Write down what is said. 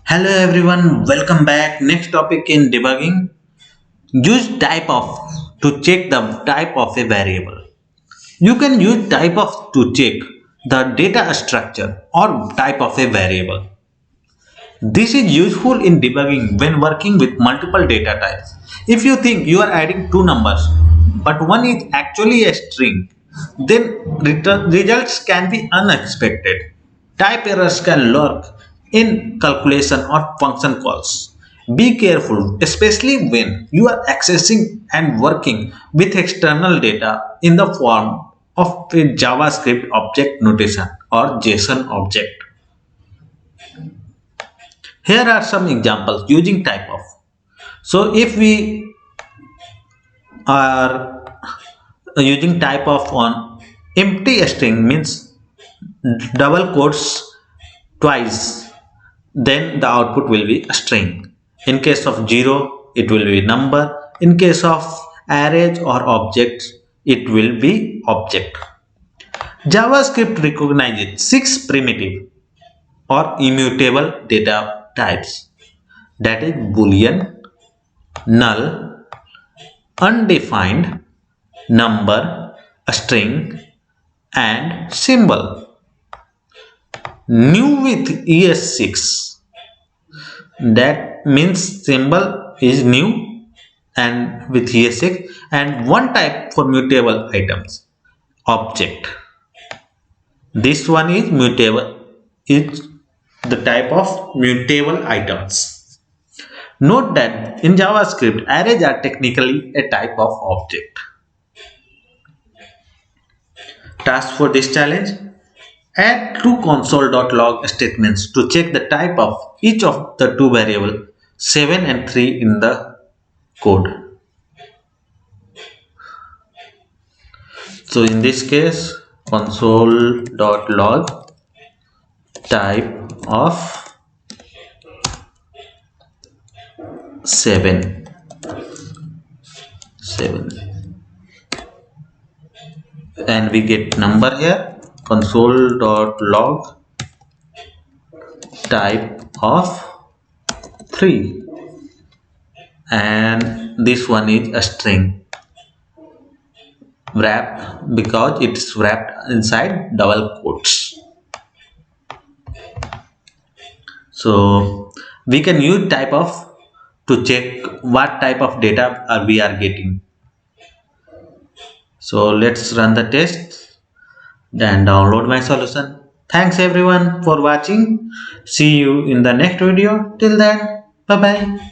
Hello everyone, welcome back. Next topic in debugging. Use typeof to check the type of a variable. You can use typeof to check the data structure or type of a variable. This is useful in debugging when working with multiple data types. If you think you are adding two numbers but one is actually a string, then results can be unexpected. Type errors can lurk in calculation or function calls. Be careful, especially when you are accessing and working with external data in the form of a JavaScript object notation or JSON object. Here are some examples using typeof. So if we are using typeof on empty string means double quotes twice, then the output will be a string. In case of 0, it will be number. In case of arrays or objects, it will be object. JavaScript recognizes 6 primitive or immutable data types, that is boolean, null, undefined, number, string, and symbol. New with ES6, that means symbol is new and with ES6, and one type for mutable items, object. This one is mutable, is the type of mutable items. Note that in JavaScript, arrays are technically a type of object. Task for this challenge: add two console.log statements to check the type of each of the two variables 7 and 3 in the code. So in this case, console.log type of 7 and we get number here, console.log type of 3, and this one is a string wrap because it's wrapped inside double quotes. So we can use typeof to check what type of data we are getting. So let's run the test and download my solution. Thanks everyone for watching. See you in the next video. Till then, bye bye.